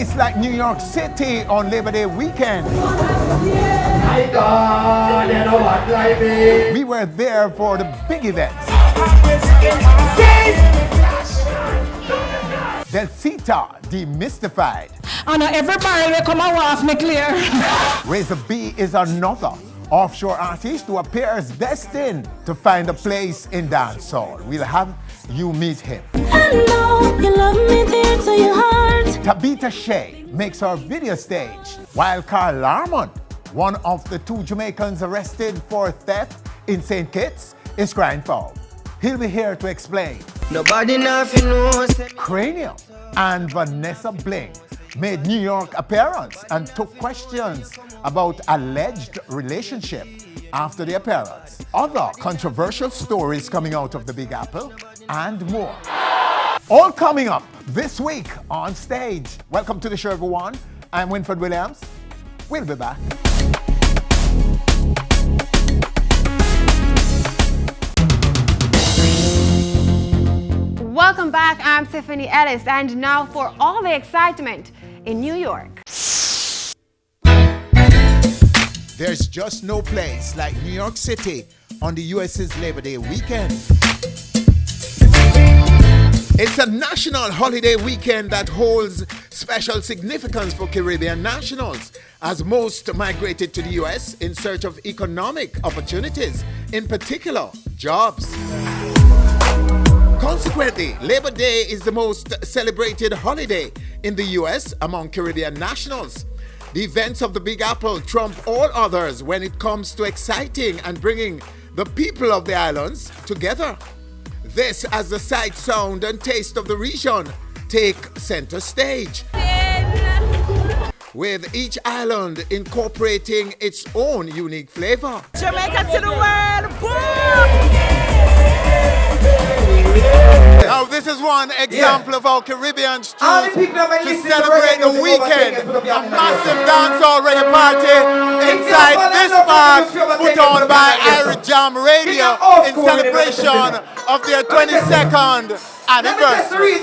place like New York City on Labor Day weekend. We were there for the big events. Delita demystified. I know everybody will come and wash me clear. Razor B is another offshore artist who appears destined to find a place in dancehall. We'll have you meet him. Hello, you love me dear to your heart. Tabitha Shay makes her video stage, while Carl Larmont, one of the 2 Jamaicans arrested for theft in St. Kitts, is crying foul. He'll be here to explain. Nobody nothing knows. Cranium and Vanessa Bling made New York appearance and took questions about alleged relationship after the appearance. Other controversial stories coming out of the Big Apple and more. All coming up this week on stage. Welcome to the show, everyone. I'm Winfred Williams. We'll be back. Welcome back, I'm Tiffany Ellis, and now for all the excitement in New York. There's just no place like New York City on the US's Labor Day weekend. It's a national holiday weekend that holds special significance for Caribbean nationals, as most migrated to the US in search of economic opportunities, in particular, jobs. Consequently, Labor Day is the most celebrated holiday in the US among Caribbean nationals. The events of the Big Apple trump all others when it comes to exciting and bringing the people of the islands together. This as the sight, sound, and taste of the region take center stage, with each island incorporating its own unique flavor. Jamaica to the world, boom! Now this is one example of how Caribbeans choose to celebrate the weekend. A massive dancehall reggae party inside this park put on by Irish Jam Radio in celebration of their 22nd anniversary.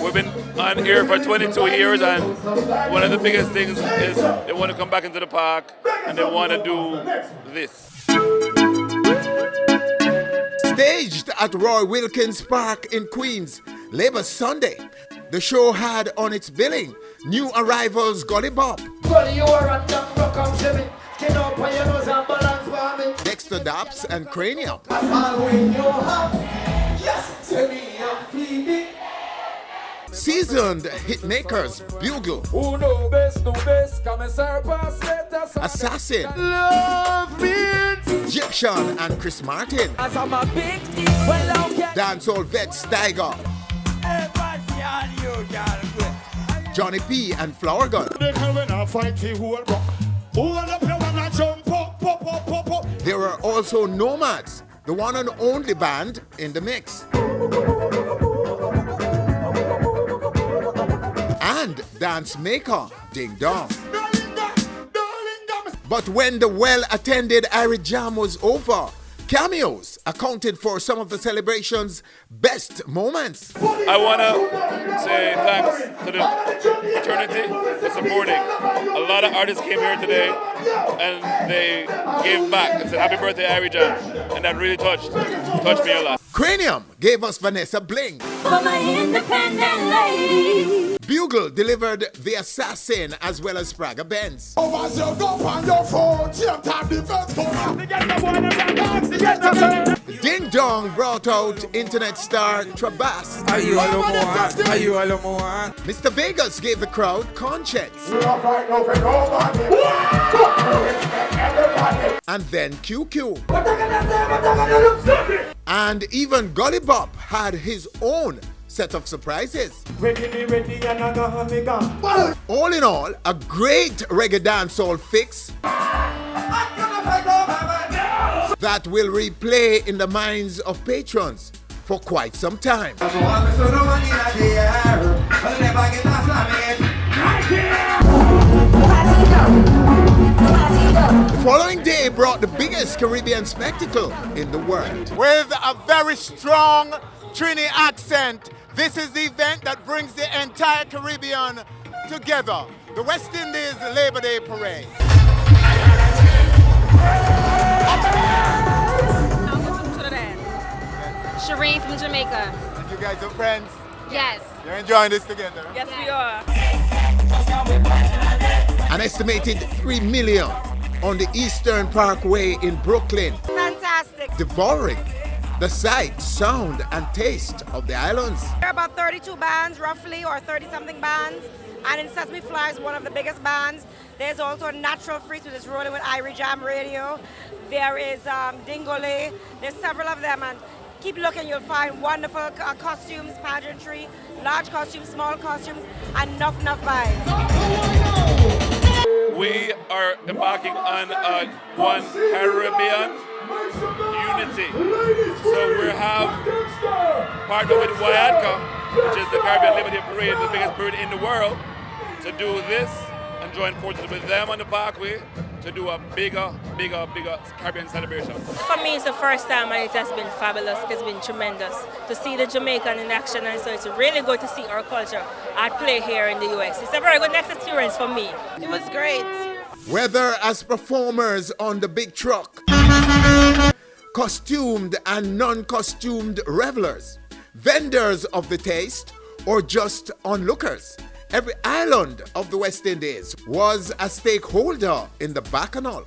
We've been on here for 22 years, and one of the biggest things is they want to come back into the park and they want to do this. Staged at Roy Wilkins Park in Queens, Labor Sunday, the show had on its billing new arrivals Gully Bop, Dexter Daps and Cranium, seasoned hitmakers Bugle, Assassin, Egyptian and Chris Martin, dancehall vet Steiger, Johnny P and Flower Gun. There were also Nomads, the one and only band in the mix, and dance maker Ding Dong. But when the well-attended Irish Jam was over, cameos accounted for some of the celebration's best moments. I want to say thanks to the fraternity for supporting. A lot of artists came here today and they gave back and said happy birthday Irish Jam, and that really touched me a lot. Cranium gave us Vanessa Bling. For my independent lady. Bugle delivered The Assassin as well as Sprague Benz. Ding Dong brought out internet star Trabass. Mr. Vegas gave the crowd Conscience. And then QQ. And even Gully Bop had his own set of surprises. All in all, a great reggae dancehall fix that will replay in the minds of patrons for quite some time. The following day brought the biggest Caribbean spectacle in the world. With a very strong Trini accent, this is the event that brings the entire Caribbean together, the West Indies Labor Day Parade. Shireen from Jamaica. And you guys are friends? Yes. You're enjoying this together? Yes, we are. An estimated 3 million on the Eastern Parkway in Brooklyn. Fantastic. Devouring the sight, sound, and taste of the islands. There are about 32 bands, roughly, or 30-something bands. And in Sesame Fly is one of the biggest bands. There's also Natural Freaks, which is rolling with Irie Jam Radio. There is Dingole. There's several of them. And keep looking, you'll find wonderful costumes, pageantry, large costumes, small costumes, and enough vibes. We are embarking on one Caribbean unity. So we have partnered with Wayadka, which is the Caribbean Liberty Parade, the biggest parade in the world, to do this and join forces with them on the Parkway to do a bigger Caribbean celebration. For me, it's the first time and it has been fabulous. It has been tremendous to see the Jamaican in action, and so it's really good to see our culture at play here in the US. It's a very good next experience for me. It was great. Whether as performers on the big truck, costumed and non-costumed revelers, vendors of the taste, or just onlookers, every island of the West Indies was a stakeholder in the Bacchanal.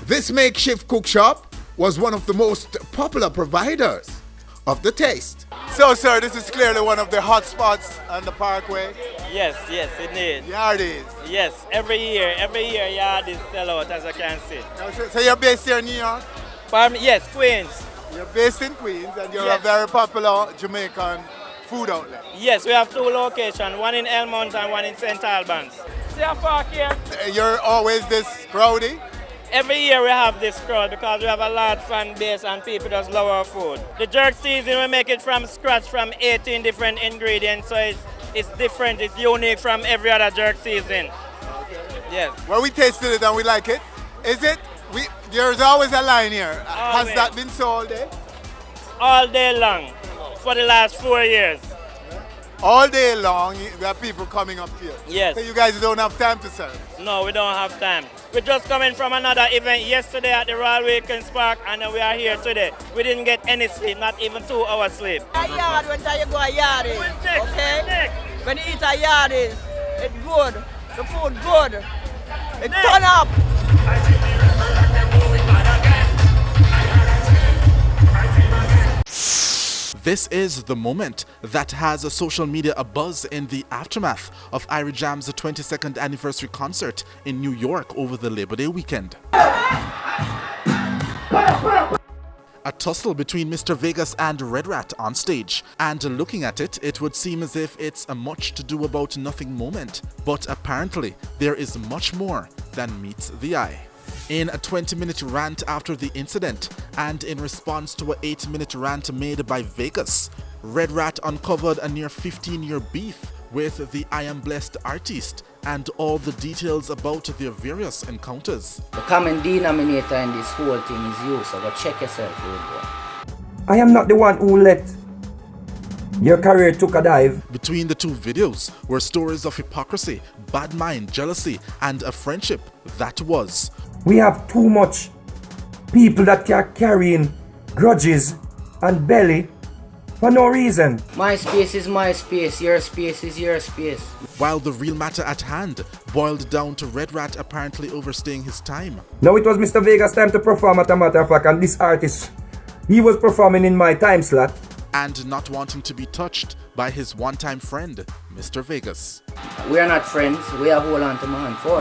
This makeshift cook shop was one of the most popular providers of the taste. So, sir, this is clearly one of the hot spots on the Parkway. Yes, indeed. Yardies. Yes, every year Yardies sell out, as I can see. So you're based here in New York? Yes, Queens. You're based in Queens and you're Yes. a very popular Jamaican food outlet. Yes, we have two locations, one in Elmont and one in St. Albans. See how far here? You're always this crowdy? Every year we have this crowd because we have a large fan base and people just love our food. The jerk season, we make it from scratch from 18 different ingredients, so it's different, it's unique from every other jerk season. Yes. Well, we tasted it and we like it. Is it? There's always a line here. Has Always. that been so all day? All day long for the last 4 years. All day long, there are people coming up here. Yes. So you guys don't have time to serve? No, we don't have time. We're just coming from another event yesterday at the Royal Wilkins Park, and then we are here today. We didn't get any sleep, not even 2 hours sleep. A yard, when you go a yard, okay? When you eat a yard, it's good. The food good. It turn up. This is the moment that has a social media abuzz in the aftermath of Irie Jam's 22nd anniversary concert in New York over the Labor Day weekend. A tussle between Mr. Vegas and Red Rat on stage, and looking at it, it would seem as if it's a much to do about nothing moment, but apparently there is much more than meets the eye. In a 20-minute rant after the incident, and in response to an 8-minute rant made by Vegas, Red Rat uncovered a near 15-year beef with the I Am Blessed artist and all the details about their various encounters. The common denominator in this whole thing is you, so go check yourself, old boy. I am not the one who let your career took a dive. Between the two videos were stories of hypocrisy, bad mind, jealousy, and a friendship that was. We have too much people that are carrying grudges and belly for no reason. My space is my space, your space is your space. While the real matter at hand boiled down to Red Rat apparently overstaying his time. Now it was Mr. Vegas' time to perform, at a matter of fact, and this artist, he was performing in my time slot. And not wanting to be touched by his one-time friend, Mr. Vegas. We are not friends, we are hold on to my hand for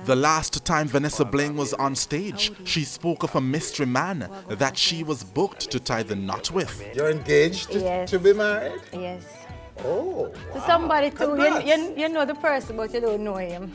The last time Vanessa Bling was on stage, she spoke of a mystery man that she was booked to tie the knot with. You're engaged Yes. to be married? Yes. Oh. To somebody too. You know the person, but you don't know him.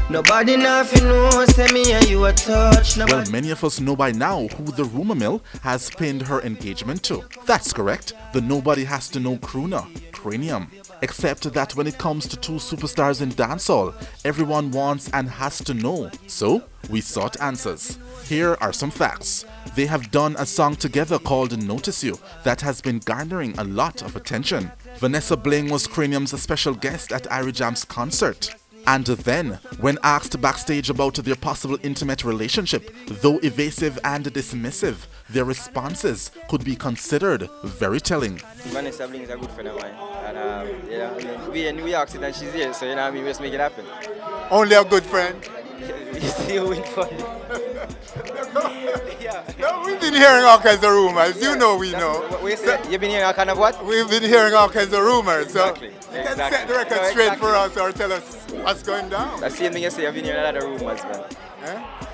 Nobody nothing knows, say me and you a touch. Well, many of us know by now who the rumor mill has pinned her engagement to. That's correct, the Nobody Has to Know crooner, Cranium. Except that when it comes to two superstars in dancehall, everyone wants and has to know. So, we sought answers. Here are some facts. They have done a song together called Notice You that has been garnering a lot of attention. Vanessa Bling was Cranium's special guest at Irie Jam's concert. And then, when asked backstage about their possible intimate relationship, though evasive and dismissive, their responses could be considered very telling. Vanessa Bling is a good friend of mine. And we in New York City and she's here, so we just make it happen. Only a good friend? You still win for No, we've been hearing all kinds of rumors. You know we know. You've been hearing all kind of what? We've been hearing all kinds of rumors. Exactly. So you can set the record straight for us or tell us what's going down. That's the same thing you say. I've been hearing a lot of rumors, man.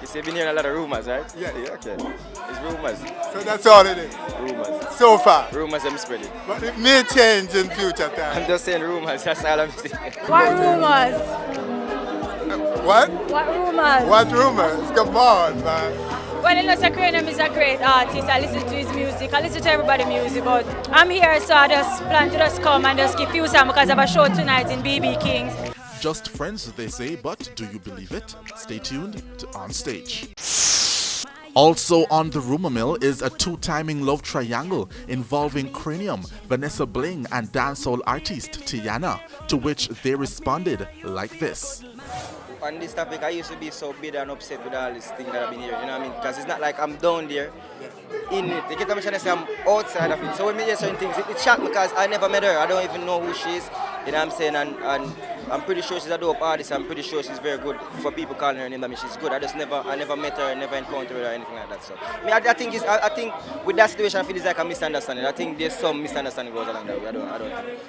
You say you've been hearing a lot of rumors, right? Yeah. Okay. It's rumors. So that's all it is? Rumors. So far? Rumors I'm spreading. But it may change in future time. I'm just saying rumors. That's all I'm saying. What rumors? What? What rumors? What rumors? Come on, man. Well, you know, Cranium is a great artist. I listen to his music. I listen to everybody's music. But I'm here, so I just plan to just come and just give you some because I have a show tonight in BB Kings. Just friends, they say, but do you believe it? Stay tuned to Onstage. Also on the rumor mill is a two-timing love triangle involving Cranium, Vanessa Bling and dancehall artist Tiana, to which they responded like this. On this topic, I used to be so bitter and upset with all this thing that I've been hearing, you know what I mean? Because it's not like I'm down there in it. You get what I'm trying to say? I'm outside of it. So when I hear certain things, it shocked me because I never met her. I don't even know who she is, you know what I'm saying? And I'm pretty sure she's a dope artist. I'm pretty sure she's very good for people calling her name. I mean, she's good. I never met her, never encountered her or anything like that. So I think with that situation, I feel it's like a misunderstanding. I think there's some misunderstanding goes along that way. I don't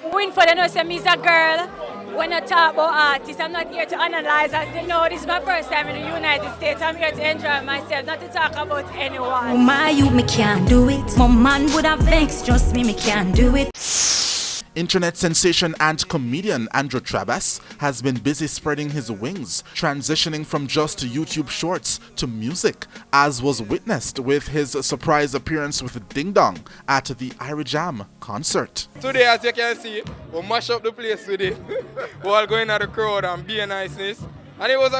think. Winford, I know say me's a girl. When I talk about artists, I'm not here to analyze. As you know, this is my first time in the United States. I'm here to enjoy myself, not to talk about anyone. Oh my, me can't do it. My man would have vexed, just me can't do it. Internet sensation and comedian Andrew Trabass has been busy spreading his wings, transitioning from just YouTube shorts to music, as was witnessed with his surprise appearance with Ding Dong at the Irie Jam concert. Today, as you can see, we mash up the place with it. We're all going at the crowd and being niceness. And it was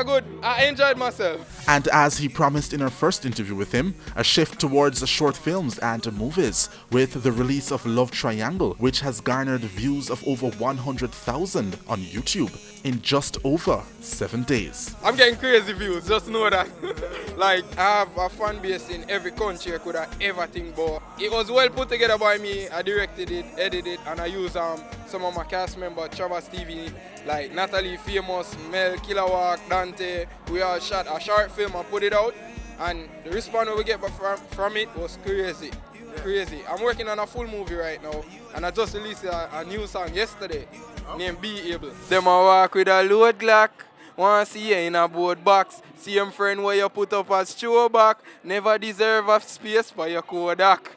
I enjoyed myself. And as he promised in our first interview with him, a shift towards short films and movies with the release of Love Triangle, which has garnered views of over 100,000 on YouTube in just over 7 days. I'm getting crazy views, just know that. Like, I have a fan base in every country I could have ever think about. It was well put together by me. I directed it, edited it, and I used some of my cast members, Trabass TV, like Natalie Famous, Mel, Kilawak, Dante. We all shot a short film and put it out, and the response we get from it was crazy. Crazy. I'm working on a full movie right now, and I just released a new song yesterday named Be Able. Them a walk with a load Glock, want see you in a board box. Same friend where you put up as throwback, never deserve a space for your Kodak.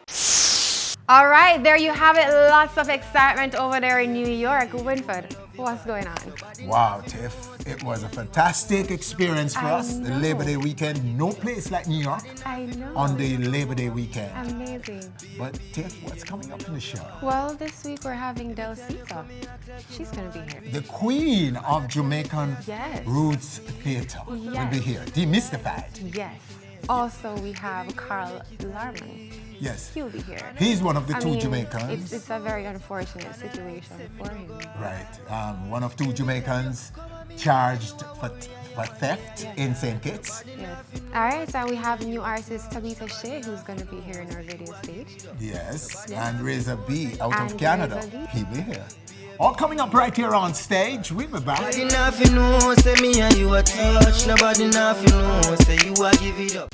All right, there you have it. Lots of excitement over there in New York. Winford, what's going on? Wow, Tiff, it was a fantastic experience for us. The Labor Day weekend, no place like New York. I know. On the Labor Day weekend. Amazing. But Tiff, what's coming up in the show? Well, this week we're having Delita. She's going to be here. The queen of Jamaican roots theatre will be here. Demystified. Yes. Also, we have Carl Larman. Yes. He'll be here. He's one of the two Jamaicans. It's a very unfortunate situation for him. Right. One of two Jamaicans charged for theft in St. Kitts. Yes. All right, and we have new artist Tabitha Shay, who's going to be here in our video stage. Yes. And Razor B out of Canada. He'll be here. All coming up right here on stage. We'll be back. Nobody nothing know, say me and you a touch. Nobody nothing know, say you a give it up.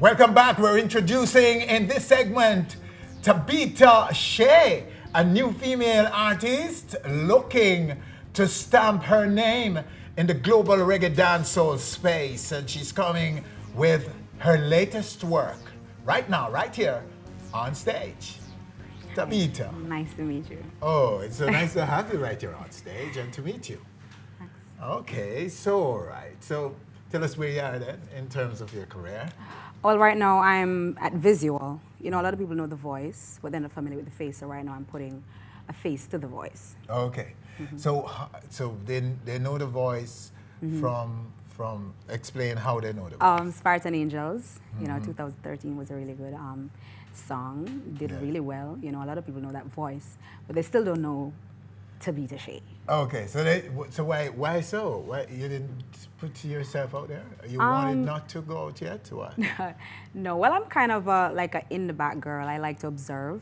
Welcome back. We're introducing in this segment Tabitha Shay, a new female artist looking to stamp her name in the global reggae dancehall space. And she's coming with her latest work right now, right here on stage. Tabitha. Nice to meet you. Oh, it's so nice to have you right here on stage and to meet you. Okay, so all right. So tell us where you are then in terms of your career. Well, right now I'm at Visual. you know, a lot of people know the voice, but they're not familiar with the face. So right now I'm putting a face to the voice. Okay. So they know the voice from explain how they know the voice. Spartan Angels, you know, 2013 was a really good song. Did really well. You know, a lot of people know that voice, but they still don't know Tabitha Shay. Okay, so why so? Why you didn't put yourself out there? You wanted not to go out yet, or what? No, well, I'm kind of like a in the back girl. I like to observe,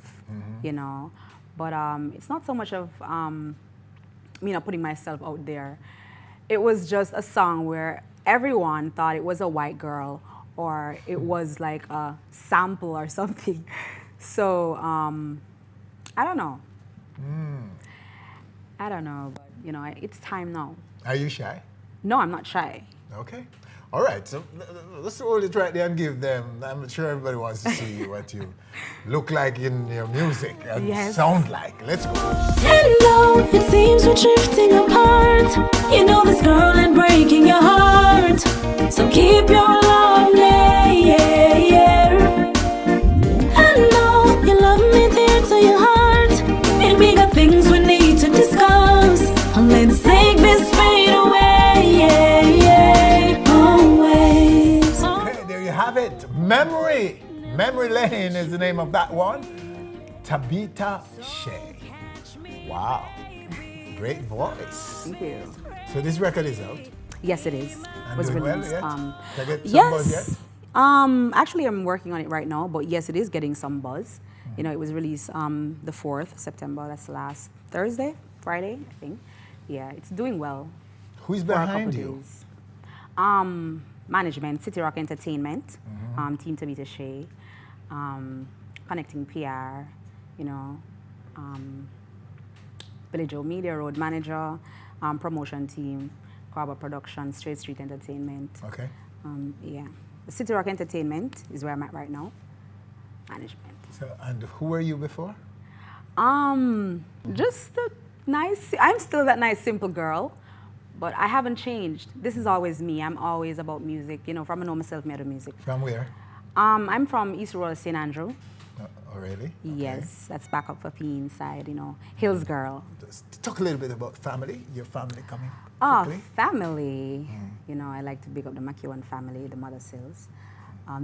you know, but it's not so much of you know, putting myself out there. It was just a song where everyone thought it was a white girl or it was like a sample or something. So I don't know. I don't know, but you know, it's time now. Are you shy? No, I'm not shy. Okay. All right, so let's hold it right there and give them. I'm sure everybody wants to see what you look like in your music and sound like. Let's go. Hello, it seems we're drifting apart. You know this girl ain't breaking your heart. So keep your love near. Hello, you love me dear to your heart. And we got things we need to discuss. Let's take this pain away. Always. Okay, there you have it. Memory. Memory Lane is the name of that one. Tabitha Shay. Wow. Great voice. Thank you. So this record is out? Yes, it is. And Was doing released. well yet? Can I get some buzz yet? Actually, I'm working on it right now, but yes, it is getting some buzz. You know, it was released the 4th September. That's last Friday, I think. Yeah, it's doing well. Who's behind you? Days. Management, City Rock Entertainment, Team Tabitha Shay, Connecting PR, you know, Billy Joe Media, Road Manager, Promotion Team, Carver Production, Straight Street Entertainment. Okay. Yeah. The City Rock Entertainment is where I'm at right now. Management. So, and who were you before? Just a nice, I'm still that nice, simple girl, but I haven't changed. This is always me. I'm always about music. You know, from I know myself, made of music. From where? I'm from East Rural St. Andrew. Oh, really? Yes, that's back up for P inside, you know, Hills girl. Talk a little bit about family, your family coming. Oh, family. You know, I like to big up the McEwan family, the Mother Sills.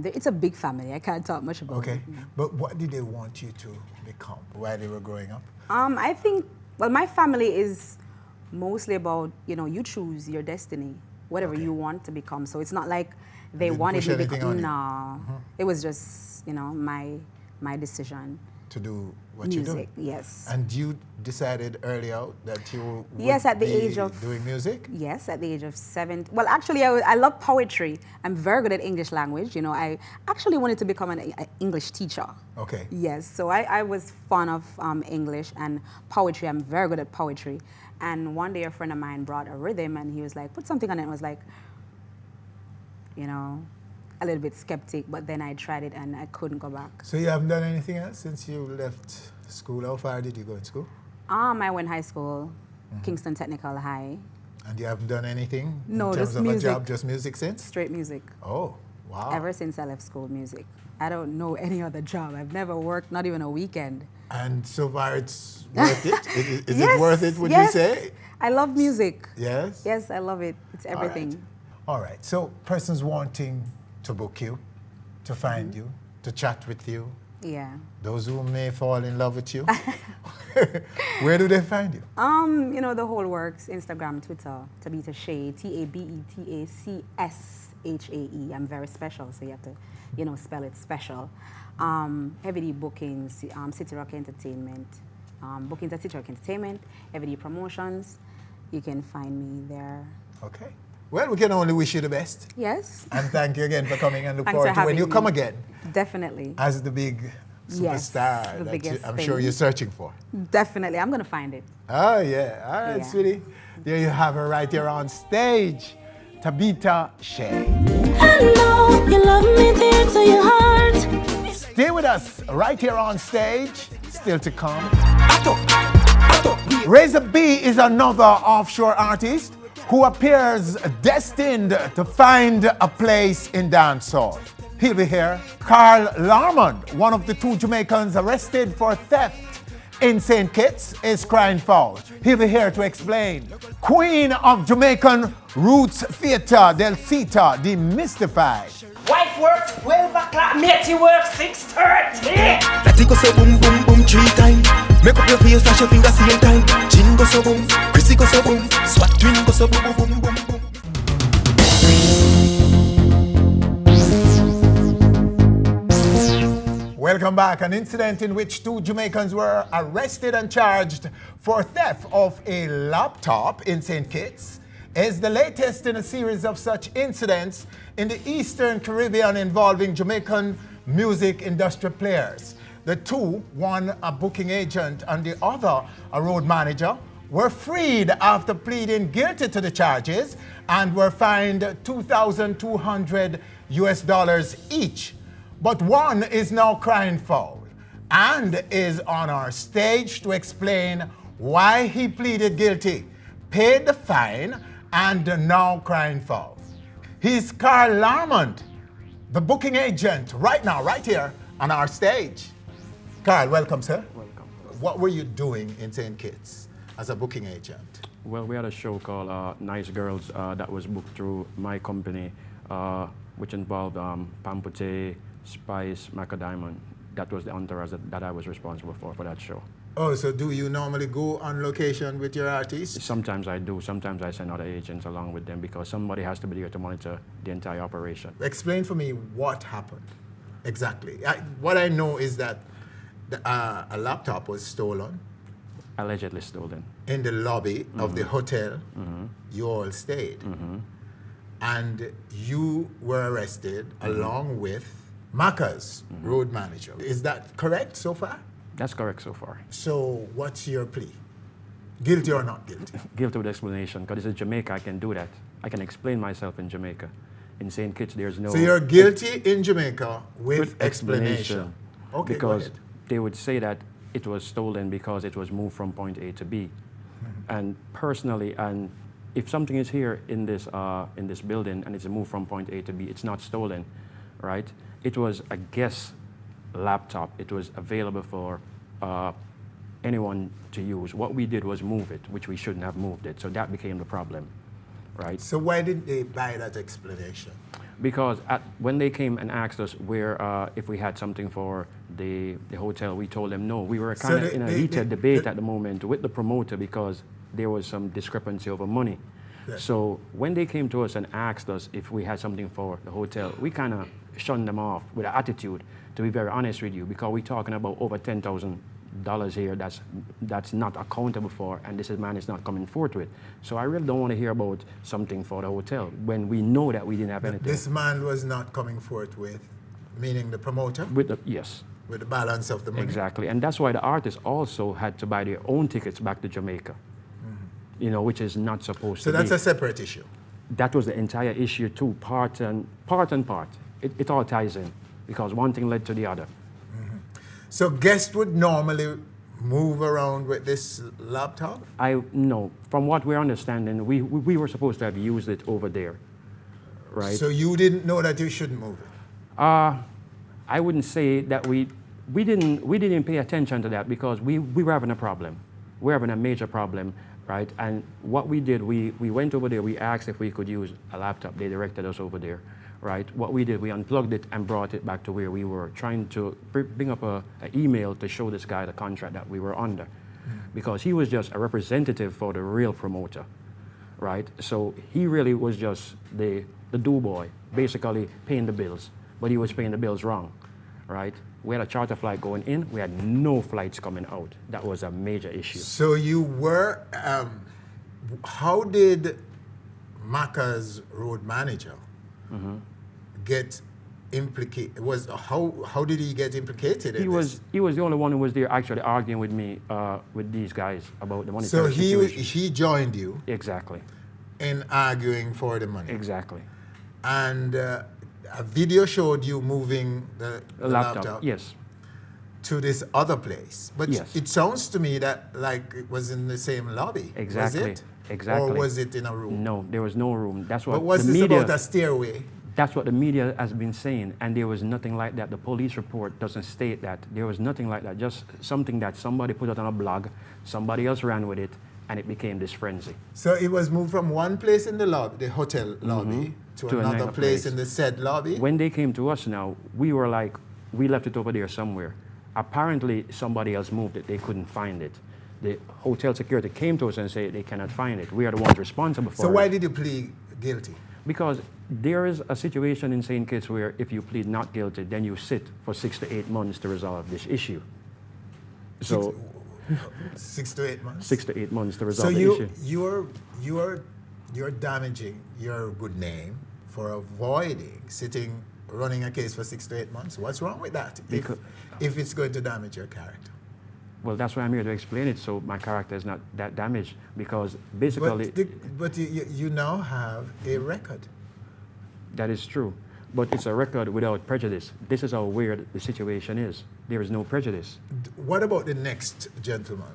It's a big family. I can't talk much about it. Okay, but what did they want you to become while they were growing up? I think, well, my family is mostly about, you know, you choose your destiny, whatever you want to become. So it's not like they wanted me to become. No, it was just, you know, my decision. To do what music, you do? Yes. And you decided early out that you would at the be age of doing music? Yes, at the age of 7. Well, actually, I love poetry. I'm very good at English language. You know, I actually wanted to become an English teacher. Okay. Yes, so I was fond of English and poetry. I'm very good at poetry. And one day a friend of mine brought a rhythm and he was like, put something on it. I was like, you know, a little bit skeptic, but then I tried it and I couldn't go back. So you haven't done anything else since you left school? How far did you go in school? I went high school, Kingston Technical High. And you haven't done anything in terms just of music. a job, just music since? Straight music. Oh, wow. Ever since I left school, music. I don't know any other job. I've never worked, not even a weekend. And so far it's worth it? Is it worth it, would you say? I love music. Yes? Yes, I love it. It's everything. All right. So persons wanting to book you, to find you, to chat with you. Yeah. Those who may fall in love with you. Where do they find you? You know, the whole works, Instagram, Twitter, Tabitha Shay, Tabethachae. I'm very special, so you have to, you know, spell it special. Heavy bookings, City Rock Entertainment. Bookings at City Rock Entertainment, Heavy Promotions. You can find me there. Okay. Well, we can only wish you the best. Yes. And thank you again for coming and look Thanks forward for to when you having come me. again. Definitely. As the big superstar the biggest I'm thing. sure you're searching for. Definitely. I'm going to find it. Oh, yeah. All right, sweetie. There you have her right here on stage. Tabitha Shay. Hello, you love me dear to your heart. Stay with us right here on stage. Still to come. Razor B is another offshore artist who appears destined to find a place in dancehall. He'll be here. Carl Larmond, one of the two Jamaicans arrested for theft in St. Kitts, is crying foul. He'll be here to explain. Queen of Jamaican Roots Theatre, Delita, demystified. Wife works 12 o'clock, matey works 6:30. That go so boom boom boom 3 times. Make up your face, flash your fingers same time. Chin go so boom, Chrissy go so boom, swat twin go so boom boom boom boom. Welcome back. An incident in which two Jamaicans were arrested and charged for theft of a laptop in St. Kitts is the latest in a series of such incidents in the Eastern Caribbean involving Jamaican music industry players. The two, one a booking agent and the other a road manager, were freed after pleading guilty to the charges and were fined $2,200 each. But one is now crying foul and is on our stage to explain why he pleaded guilty, paid the fine, and now crying foul. He's Carl Larmond, the booking agent, right now, right here on our stage. Carl, welcome, sir. Welcome. What were you doing in St. Kitts as a booking agent? Well, we had a show called Nice Girls that was booked through my company, which involved Pampute, Spice, Macadamon. That was the entourage that I was responsible for that show. Oh, so do you normally go on location with your artists? Sometimes I do. Sometimes I send other agents along with them because somebody has to be there to monitor the entire operation. Explain for me what happened exactly. What I know is that a laptop was stolen. Allegedly stolen. In the lobby of the hotel you all stayed. And you were arrested along with Macca's road manager. Is that correct so far? That's correct so far. So what's your plea? Guilty or not guilty? Guilty with explanation, because it's Jamaica, I can do that. I can explain myself in Jamaica. In St. Kitts, there's no... So you're guilty in Jamaica with explanation. Okay, because they would say that it was stolen because it was moved from point A to B. And personally, and if something is here in this building and it's moved from point A to B, it's not stolen, right? It was a guest laptop. It was available for anyone to use. What we did was move it, which we shouldn't have moved it. So that became the problem, right? So why didn't they buy that explanation? Because when they came and asked us where if we had something for the hotel, we told them no. We were kind of in a heated debate at the moment with the promoter because there was some discrepancy over money. Yeah. So when they came to us and asked us if we had something for the hotel, we kind of shunned them off with an attitude, to be very honest with you, because we're talking about over $10,000 here that's not accountable for, and this man is not coming forth with. So I really don't want to hear about something for the hotel when we know that we didn't have anything. This man was not coming forth with, meaning the promoter? Yes. With the balance of the money? Exactly, and that's why the artists also had to buy their own tickets back to Jamaica, you know, which is not supposed to be. So that's a separate issue? That was the entire issue too, part and part. It all ties in because one thing led to the other. So guests would normally move around with this laptop? No. From what we're understanding, we were supposed to have used it over there, right? So you didn't know that you shouldn't move it? I wouldn't say that we didn't pay attention to that because we were having a problem. We're having a major problem, right? And what we did, we went over there, we asked if we could use a laptop. They directed us over there. Right? What we did, we unplugged it and brought it back to where we were, trying to bring up an email to show this guy the contract that we were under. Because he was just a representative for the real promoter, right? So he really was just the do-boy, basically paying the bills, but he was paying the bills wrong, right? We had a charter flight going in, we had no flights coming out. That was a major issue. So you were, how did Macca's road manager get implicated? How did he get implicated in this? He was the only one who was there actually arguing with me, with these guys about the money. So he joined you? Exactly. In arguing for the money? Exactly. And a video showed you moving the laptop? Yes. To this other place? But yes. It sounds to me that like it was in the same lobby. Exactly. Was it? Exactly. Or was it in a room? No, there was no room. That's what But was the this media, about a stairway? That's what the media has been saying, and there was nothing like that. The police report doesn't state that. There was nothing like that, just something that somebody put out on a blog, somebody else ran with it, and it became this frenzy. So it was moved from one place in the lobby, the hotel lobby, to another place in the said lobby? When they came to us now, we were like, we left it over there somewhere. Apparently, somebody else moved it. They couldn't find it. The hotel security came to us and said they cannot find it. We are the ones responsible for it. So why did you plead guilty? Because there is a situation in St. Kitts where if you plead not guilty, then you sit for 6 to 8 months to resolve this issue. So 6 to 8 months? 6 to 8 months to resolve the issue. So you're damaging your good name for avoiding running a case for 6 to 8 months. What's wrong with that? If it's going to damage your character? Well, that's why I'm here to explain it, so my character is not that damaged, because basically... But you now have a record. That is true, but it's a record without prejudice. This is how weird the situation is. There is no prejudice. What about the next gentleman?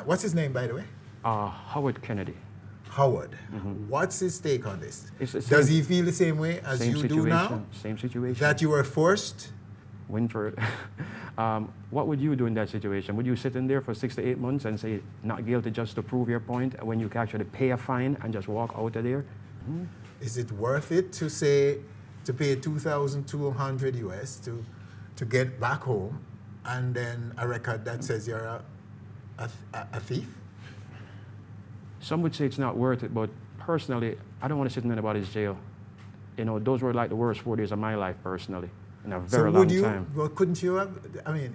What's his name, by the way? Howard Kennedy. Howard. What's his take on this? Does he feel the same way as you do now? Same situation. That you were forced? Winford, what would you do in that situation? Would you sit in there for 6 to 8 months and say not guilty just to prove your point when you can actually pay a fine and just walk out of there? Is it worth it to pay $2,200 US to get back home and then a record that says you're a thief? Some would say it's not worth it, but personally, I don't want to sit in anybody's jail. You know, those were like the worst 4 days of my life personally. In a very long time. Well, couldn't you have? I mean,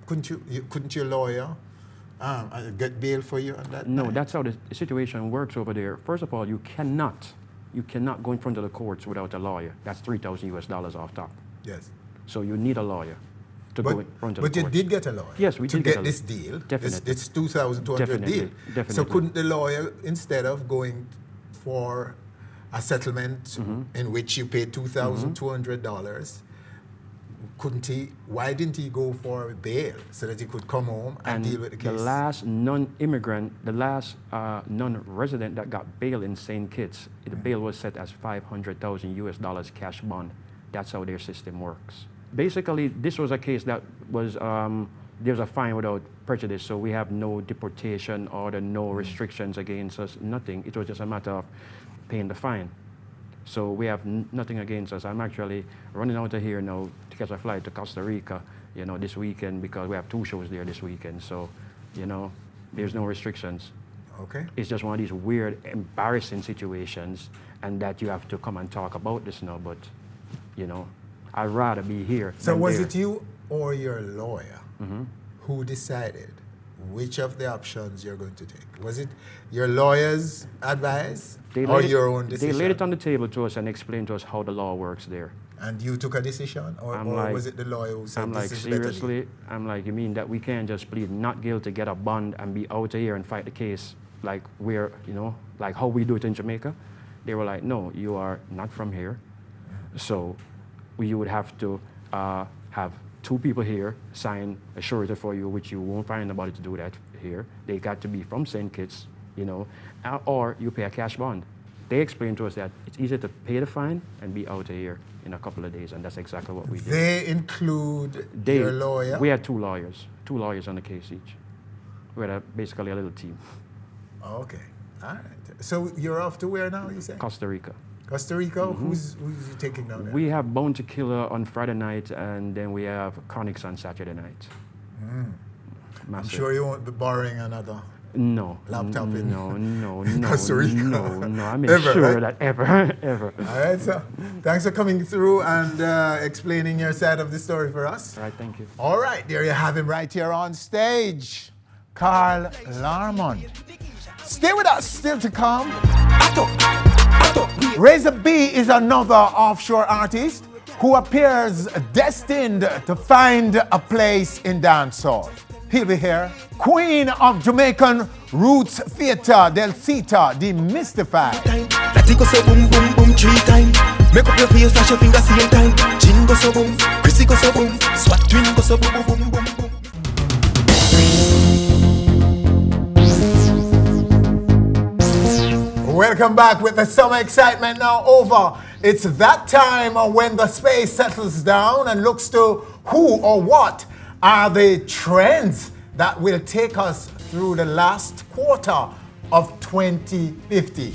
couldn't your lawyer get bail for you on that? No, that's how the situation works over there. First of all, you cannot go in front of the courts without a lawyer. That's $3,000 US off top. Yes. So you need a lawyer to go in front of the courts. But you did get a lawyer. Yes, we did get this deal. Definitely. This $2,200 deal. Definitely. So couldn't the lawyer, instead of going for a settlement in which you paid $2,200? Why didn't he go for bail so that he could come home and deal with the case? The last non-immigrant, the last non-resident that got bail in St. Kitts, the bail was set as $500,000 US cash bond. That's how their system works. Basically, this was a case that was, there's a fine without prejudice, so we have no deportation or no restrictions against us, nothing. It was just a matter of paying the fine. So we have nothing against us. I'm actually running out of here now to catch a flight to Costa Rica, you know, this weekend because we have 2 shows there this weekend. So, you know, there's no restrictions. Okay. It's just one of these weird, embarrassing situations, and that you have to come and talk about this now. But, you know, I'd rather be here. So was it you or your lawyer who decided which of the options you're going to take? Was it your lawyer's advice or your own decision? They laid it on the table to us and explained to us how the law works there. And you took a decision? Or was it the lawyer who said this is better? Seriously? I'm like, you mean that we can't just plead not guilty, get a bond, and be out of here and fight the case like we're, you know, like how we do it in Jamaica? They were like, no, you are not from here. So you would have to have 2 people here sign a surety for you, which you won't find anybody to do that here. They got to be from St. Kitts, you know, or you pay a cash bond. They explained to us that it's easier to pay the fine and be out of here in a couple of days, and that's exactly what we did. They include your lawyer? We had 2 lawyers on the case each. We had basically a little team. Okay, all right. So you're off to where now, you say? Costa Rica. Costa Rica? Who's you taking down there? We have Bounty Killer on Friday night, and then we have Chronics on Saturday night. I'm sure you won't be borrowing another laptop in Costa Rica. No, I made sure that ever. All right, so thanks for coming through and explaining your side of the story for us. All right, thank you. All right, there you have him right here on stage, Carl Larmon. Stay with us, still to come. Razor B is another offshore artist who appears destined to find a place in dancehall. He'll be here. Queen of Jamaican Roots Theatre, Delita, demystified. Lati go so boom boom boom 3 times. Make up your face, flash your fingers same time. Chin go so boom, Chrissy go so boom, Swat twin go so boom boom boom boom. Welcome back with the summer excitement now over. It's that time when the space settles down and looks to who or what are the trends that will take us through the last quarter of 2050.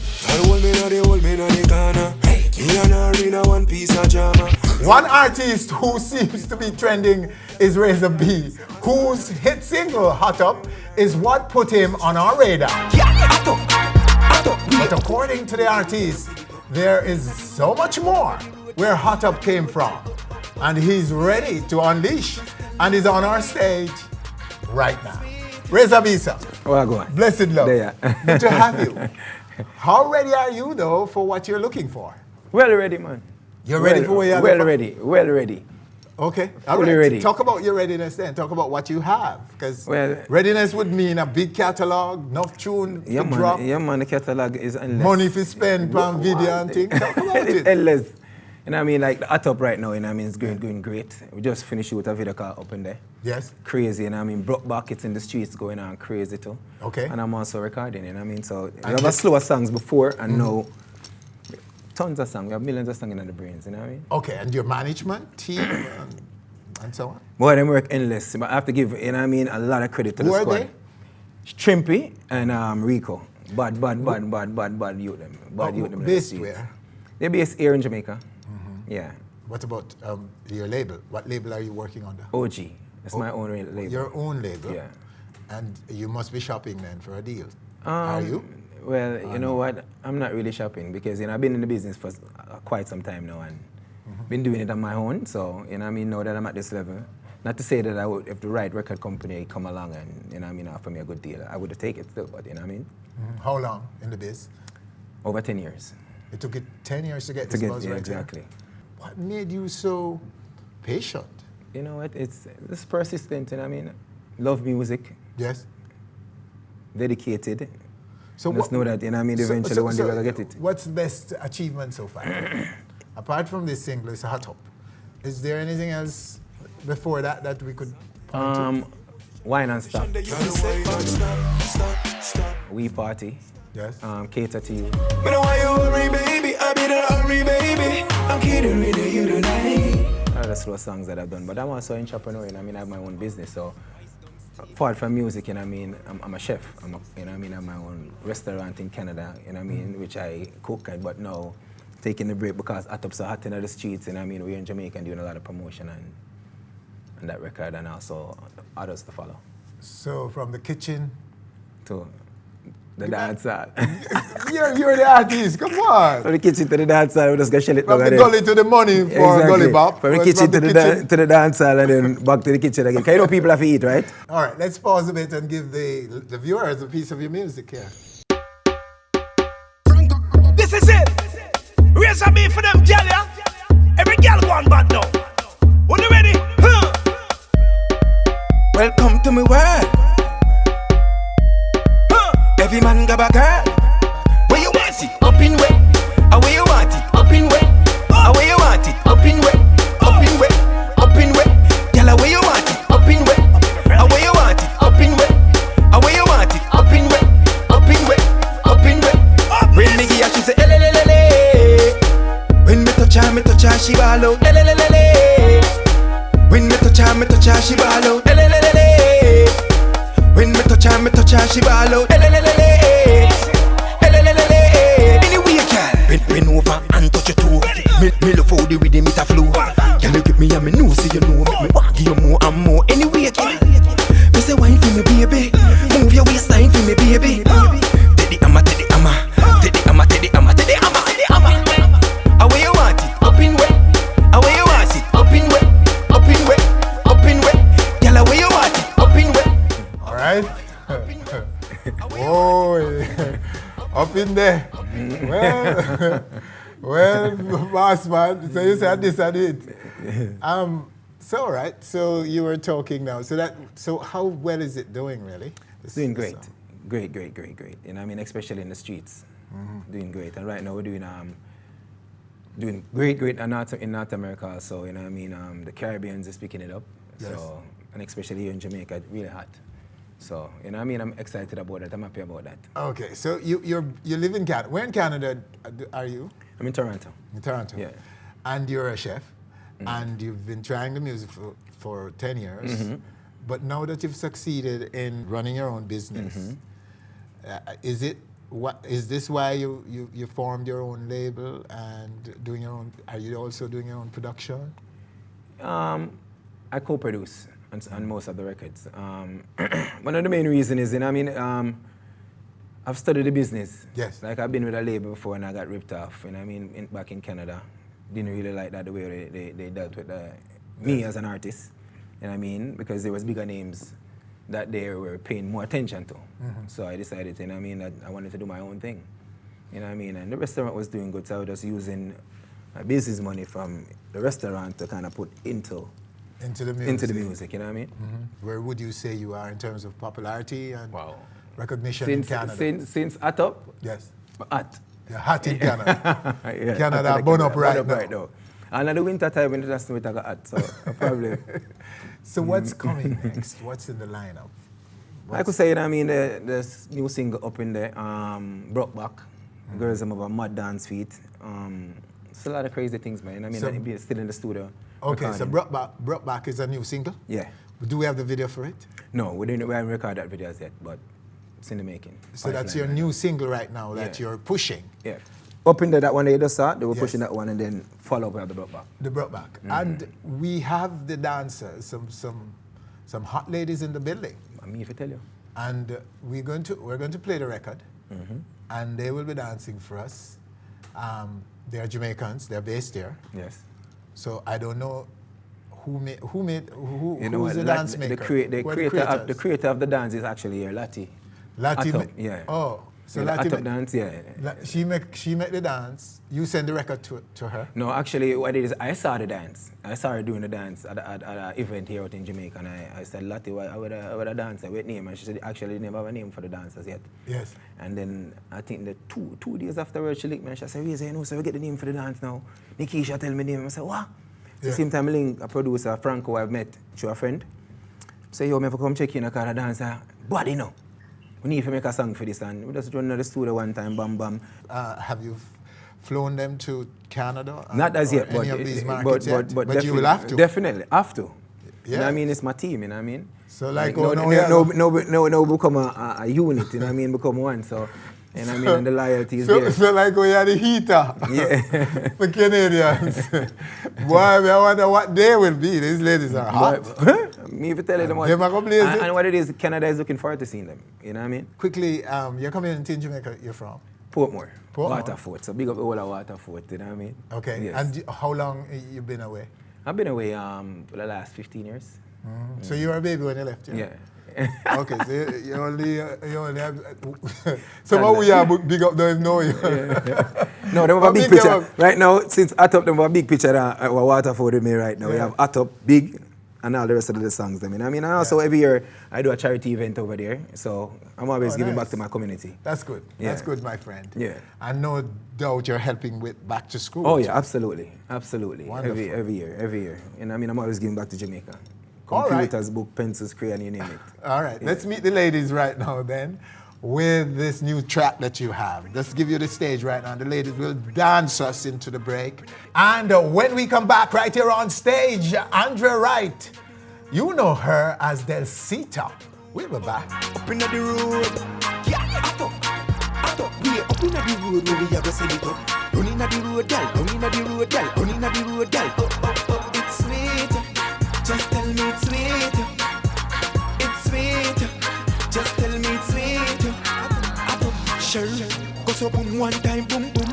One artist who seems to be trending is Razor B, whose hit single, Hot Up, is what put him on our radar. But according to the artist, there is so much more where Hot Up came from. And he's ready to unleash and is on our stage right now. Razor B, sir. Oh, go on. Blessed love. There. Good to have you. How ready are you, though, for what you're looking for? Well ready, man. You're ready for what you're looking for? Well ready. Okay. Fully ready. Talk about your readiness then. Talk about what you have. Because readiness would mean a big catalog, enough tune to drop. Yeah, man, the catalog is endless. Money to spend on video and things. Talk about it. Endless. You know what I mean? Like the Hot Up right now, you know what I mean? It's going great. We just finished with a video called Up in There. Yes. Crazy, you know what I mean? Broke back, it's in the streets going on crazy too. Okay. And I'm also recording, you know what I mean? So we have a slower songs before and now tons of songs. We have millions of songs in the brains, you know what I mean? Okay, and your management team and so on? Boy, them work endless. But I have to give, you know what I mean, a lot of credit to the squad. Who are they? Trimpy and Rico. Bad youth them. Bad youth them. Based where? They're based here in Jamaica. Yeah. What about your label? What label are you working under? OG. It's my own label. Your own label? Yeah. And you must be shopping then for a deal. Are you? Well, you know what? I'm not really shopping because, you know, I've been in the business for quite some time now and been doing it on my own. So, you know what I mean, now that I'm at this level, not to say that I would, if the right record company come along and, you know what I mean, offer me a good deal, I would take it still, but you know what I mean? How long in the biz? Over 10 years. It took it 10 years to get this buzz right exactly. here? What made you so patient? You know what? It's persistent, you know what I mean? Love music. Yes. Dedicated. So just know that, you know what I mean? Eventually one day we'll get it. What's the best achievement so far? Apart from this single, it's Hot Up. Is there anything else before that we could point to? Wine and Stop. We Party. Yes. Cater to You. But why you worry, baby? I be the hurry, baby. I'm kidding with you tonight. Other slow songs that I've done, but I'm also an entrepreneur, you know what I mean? I have my own business, so apart from music, you know what I mean? I'm a chef, you know what I mean? I have my own restaurant in Canada, you know what I mean? Which I cook, but now taking the break because Hot Up's so hot in the streets, you know what I mean? We're in Jamaica and doing a lot of promotion and that record, and also others to follow. So from the kitchen to the dance hall. You're the artist, come on. From the kitchen to the dance hall, we just gonna shell it. From the gully to the money for Gully Bop. From the kitchen to the dance hall and then back to the kitchen again. Because you know people have to eat, right? All right, let's pause a bit and give the viewers a piece of your music here. This is it. Razor B for them gal, yeah? Every gal going bad now. When you ready? Welcome to my world. Every man got a girl. Where you want it? Up in way. Where you want it? Up in way. Where you want it? Up in way. Up in way. Up in way. Girl, where you want it? Up in way. Where you want it? Up in way. Where you want it? Up in way. Up in way. Up in way. When me give her, she say elelelele. When me touch her, she ball out elelelele. When me touch her, she ball out elelelele. When me touch her, she ball out elelelele. Anyway, girl, bend over and touch your toe. Me love how the rhythm it a flow. Can you grip me and me know, so you know. Make me walk you more and more. Anyway, girl, me say wine for me, baby. Move your waistline for me, baby. Teddy amma, teddy amma, teddy amma, teddy amma, teddy amma, teddy amma. Where you want it? Up in way. Where you want it? Up in way. Up in way. Up in way. Girl, where you want it? Up in way. All right. Whoa, up in there. Well, boss man. So you said this and it. So right. So you were talking now. So how well is it doing, really? It's doing great. Great. You know what I mean? Especially in the streets. Doing great. And right now we're doing great in North America. So you know what I mean? The Caribbeans is picking it up. Yes. So and especially here in Jamaica, really hot. So, you know what I mean? I'm excited about that. I'm happy about that. Okay, so you live in Canada. Where in Canada are you? I'm in Toronto. In Toronto? Yeah. And you're a chef, and you've been trying the music for 10 years. But now that you've succeeded in running your own business, is this why you formed your own label and doing your own? Are you also doing your own production? I co-produce on most of the records. One of the main reasons is, you know, I mean, I've studied the business. Yes. Like I've been with a label before and I got ripped off. You know, I mean, back in Canada, didn't really like that the way they dealt with me as an artist. You know what I mean? Because there was bigger names that they were paying more attention to. So I decided, you know what I mean, that I wanted to do my own thing. You know what I mean? And the restaurant was doing good, so I was just using my business money from the restaurant to kind of put into the music, you know what I mean? Where would you say you are in terms of popularity and recognition in Canada? Since Atop? Yes. Hot. You're hot in Canada. Yeah, Canada burn up right now. And in the winter time, when it's not hot, so probably. So what's coming next? What's in the lineup? I could say, you know, I mean, there's new single up in there, Brought Back. Girls have a mad dance feet. It's a lot of crazy things, man. I mean, I'm still in the studio. Okay, recording. so Brought Back is a new single? Yeah. Do we have the video for it? No, we haven't recorded that video yet, but it's in the making. So that's your new single right now that you're pushing? Yeah. Up in there, that one they just saw, they were pushing that one and then follow up with the Brought Back. The Brought Back. And we have the dancers, some hot ladies in the building. I mean, if I tell you. And we're going to play the record, and they will be dancing for us. They're Jamaicans. They're based here. Yes. So I don't know who's the Lat, dance maker. The creator of the dance is actually here, Lati. Lati. Yeah. Oh, so yeah, Lati Atop dance. Yeah. She make the dance. You send the record to her. No, actually, what it is, I saw the dance. I saw her doing the dance at an event here out in Jamaica, and I said, Lati, I would a dancer with name, and she said, actually, they never have a name for the dancers yet. Yes. And then I think the two days afterwards, she linked me and she said, you know, so we get the name for the dance now. Nikisha tell me the name. I said, what? At the same time, I link a producer, Franco, I've met, through a friend. Say, yo, me have come check in a car a dancer. Body no. We need to make a song for this, and we just run to the studio one time, bam, bam. Have you flown them to Canada? Not as yet, any of these markets but you will have to. Definitely, have to. Yeah. You know what I mean? It's my team, you know what I mean? So no, become a unit, you know what I mean? Become one, so, you know what I mean? And the loyalty is there. So like we are the heater for Canadians. Boy, I wonder what they will be. These ladies are hot. Me if you tell them what. And what it is, Canada is looking forward to seeing them, you know what I mean? Quickly, your community in Jamaica, you're from? Portmore. Waterford. So big up all of Waterford, you know what I mean? Okay. Yes. And how long you been away? I've been away for the last 15 years. So you were a baby when you left, yeah? Okay, so you only have... Somehow we are big up, don't know you. No, they have a big picture. Right now, since Atop, they have a big picture of Waterford with me right now. We have Atop, big, and all the rest of the songs. I mean, and also every year I do a charity event over there, so I'm always giving back to my community. That's good. Yeah. That's good, my friend. Yeah. And no doubt you're helping with back to school. Oh yeah, absolutely. Wonderful. Every year. And I mean, I'm always giving back to Jamaica. All right. Computers, book, pencils, crayon, you name it. All right, let's meet the ladies right now then with this new track that you have. Let's give you the stage right now. The ladies will dance us into the break. And when we come back right here on stage, Andrea Wright. You know her as Delita. We'll be back. Up in the road, yeah, we up in the road where we have to send it up. Running at the road, girl, running at the road, girl, running at the road, girl. It's sweet, just tell me it's sweet. It's sweet, just tell me it's sweet. Sure, go so boom one time, boom boom.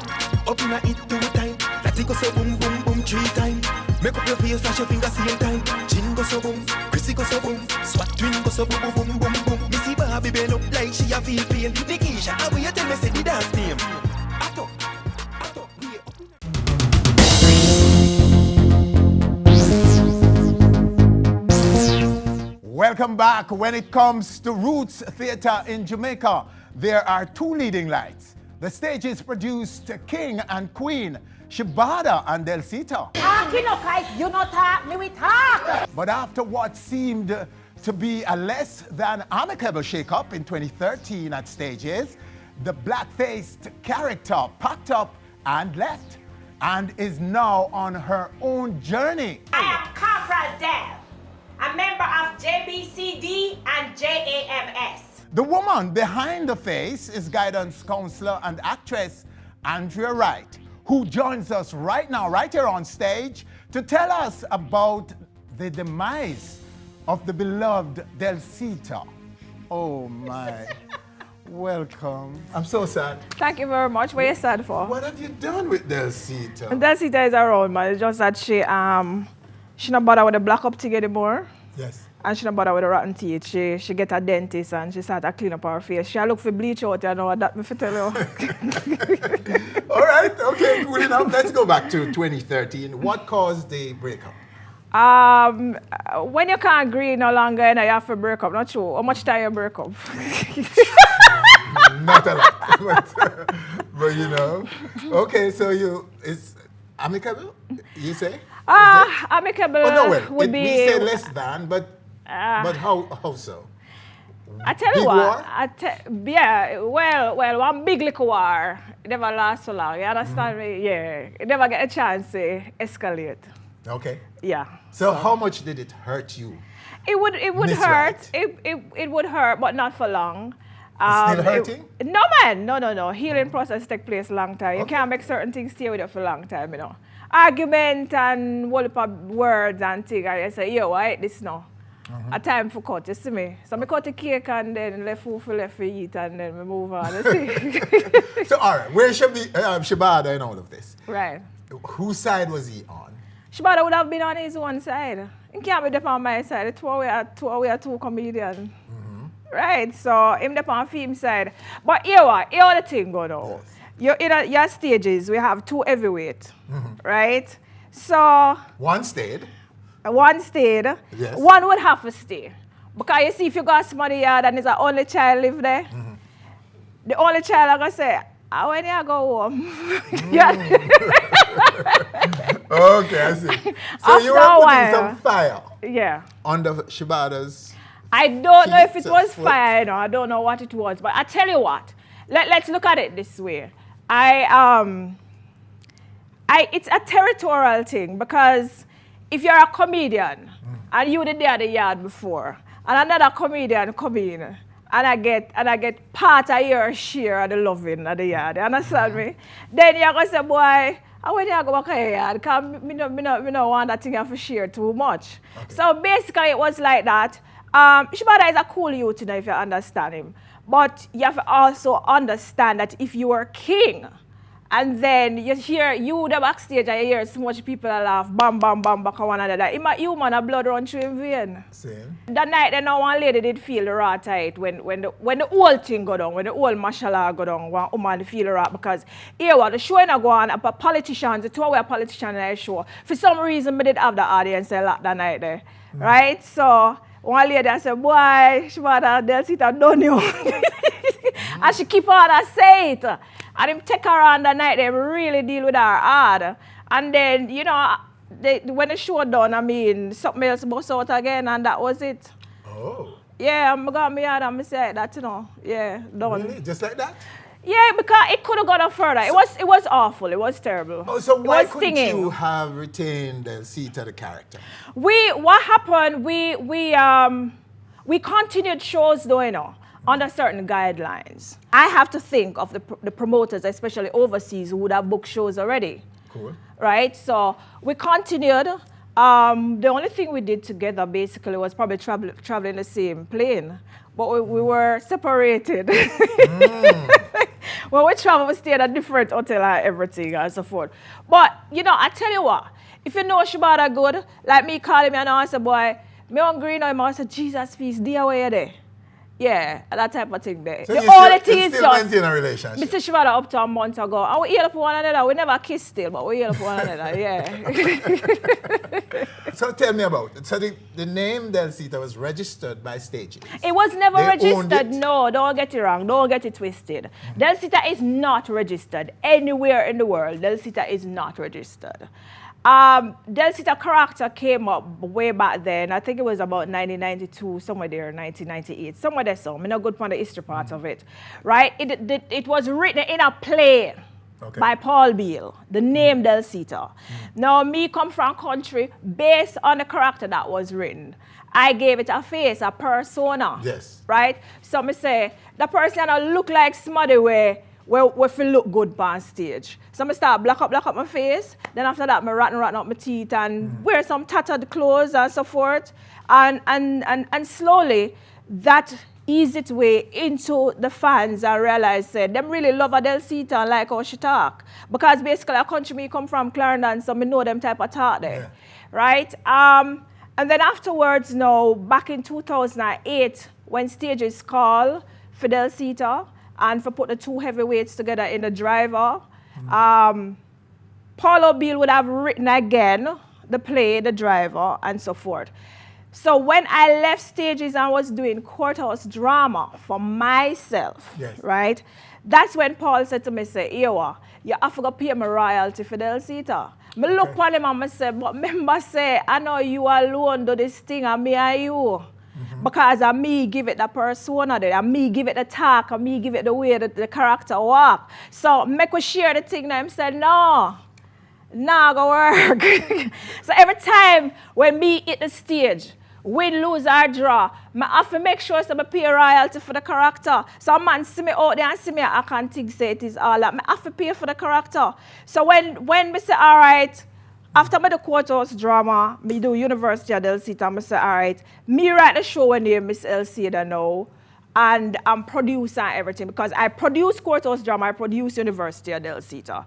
Up in it 2 times, that it go so boom boom boom 3 times. Make up your face, flash your fingers same time. Chin go so boom, Chrissy go so boom, Swat twin go so boom boom boom boom. Missy Barbie bend up like she a feel pain. Nikisha, how will you tell me say the dance name? Welcome back. When it comes to Roots Theatre in Jamaica, there are 2 leading lights. The stage is produced King and Queen, Shibada and Delita. You not talk, me we talk. But after what seemed To be a less than amicable shake-up in 2013 at Stages, the black-faced character packed up and left, and is now on her own journey. I am Corporal Dev, a member of JBCD and JAMS. The woman behind the face is guidance counselor and actress Andrea Wright, who joins us right now, right here on stage, to tell us about the demise of the beloved Delita. Oh my. Welcome. I'm so sad. Thank you very much. What are you sad for? What have you done with Delita? Delita is around, man. It's just that she not bother with the black up thing anymore. Yes. And she not bother with the rotten teeth. She get a dentist and she start to clean up her face. She look for bleach out, you know, that me fi tell you. All right, okay, cool enough. Let's go back to 2013. What caused the breakup? When you can't agree no longer, you have to break up. Not true. How much time you break up? Not a lot, but you know. Okay, so it's amicable, you say? Amicable oh, no, well, would be... We say less than, but how so? I tell you what, well, one big little war, it never lasts so long, you understand me? Yeah, it never get a chance to escalate. Okay. Yeah. So how much did it hurt you? It would hurt. It would hurt, but not for long. Still hurting? No, man. No. Healing process take place long time. You can't make certain things stay with you for a long time, you know. Argument and whole heap of words and things. And you say, yo, I eat this now. A time for cut, you see me? So I cut the cake and then left food for left for eat and then we move on, you see? So, all right, where should be Shabada in all of this? Right. Whose side was he on? Shabada would have been on his one side. He can't be on my side. It's we are two comedians. Right, so him on film side. But here the thing go now. Yes. You're in your stages, we have two heavyweight, right? So one stayed. Yes. One would have to stay. Because you see, if you got somebody here and there's an only child live there, the only child I'm gonna say, when you go home. Okay, I see. So you were putting some fire under Shabada's. I don't know if it was fire, I don't know what it was, but I tell you what, let's look at it this way. It's a territorial thing because if you're a comedian and you were there at the yard before, and another comedian come in, and I get part of your share of the loving at the yard, you understand me? Then you're gonna say, boy, when you go back here, because I don't want that thing to share too much. Okay. So basically it was like that. Shabada is a cool youth, you know, if you understand him. But you have to also understand that if you are king, and then you the backstage and you hear so much people laugh, bam, bam, bam, back on one another. You man a blood run through him vein. Same. That night, then one lady did feel the raw tight when the whole thing go down, when the whole mashallah go down, one woman feel the raw because here what the show ain't go on, but politicians, the two-way politicians in the show. For some reason, we did have the audience a lot that night there, right? So one lady said, boy, Shabada, they'll sit and done you. And she keep on say it. And him take her on the night, they really deal with her hard. And then, you know, when the show done, I mean, something else bust out again, and that was it. Oh. Yeah, I got me out and I said that, you know. Yeah, done. Really? Just like that? Yeah, because it could have gone further. It was awful. It was terrible. Oh, so why couldn't stinging. You have retained the seat of the character? What happened? We continued shows, though, you know, under certain guidelines. I have to think of the promoters, especially overseas, who would have booked shows already. Cool. Right? So we continued. The only thing we did together basically was probably traveling the same plane, but we were separated. When we traveled, we stayed at a different hotel and everything and so forth. But, you know, I tell you what, if you know Shabada good, like me calling me and I say, boy, me hungry now, I say, Jesus, peace, dear, where you there? Yeah, that type of thing there. So the you only still thing is just, maintain a relationship? Mr. Shabada up to a month ago, and we heal up one another. We never kiss still, but we heal up one another, yeah. So tell me about it. So the name Delita was registered by Stages? It was never registered, it? No, don't get it wrong, don't get it twisted. Delita is not registered anywhere in the world. Delita is not registered. Delita character came up way back then. I think it was about 1992, somewhere there, 1998, somewhere there. So I'm not good for the history part of it, right? It was written in a play by Paul Beale, the name Delita. Now, me come from country based on the character that was written. I gave it a face, a persona. Yes. Right? So me say, the person look like somebody where feel look good on stage. So I start black up my face. Then after that, I rotten up my teeth and wear some tattered clothes and so forth. And slowly, that eased its way into the fans and realized that them really love Delita and like how she talk. Because basically, a country me come from Clarendon, so me know them type of talk there. Yeah. Right? And then afterwards, now, back in 2008, when stages call for Delita, and for put the two heavyweights together in the driver, Paulo Beale would have written again the play, the driver, and so forth. So when I left stages and was doing courthouse drama for myself, right, that's when Paul said to me, say, Ewa, you have to pay me royalty for Delita. Me look at him and I say, but remember say, I know you alone do this thing and me and you. Because of me give it the persona there, and me give it the talk, and me give it the way that the character walk. So make we share the thing now. I said, no, go work. So every time when me hit the stage, win, lose or draw, I have to make sure I pay royalty for the character. So a man see me out there and see me, I can't think say it is all that. I have to pay for the character. So when we say, all right, after the courthouse drama, me do University of Delita, I say, all right, me write the show when name Miss Elcida now, and I'm producer and everything, because I produce courthouse drama, I produce University of Delita.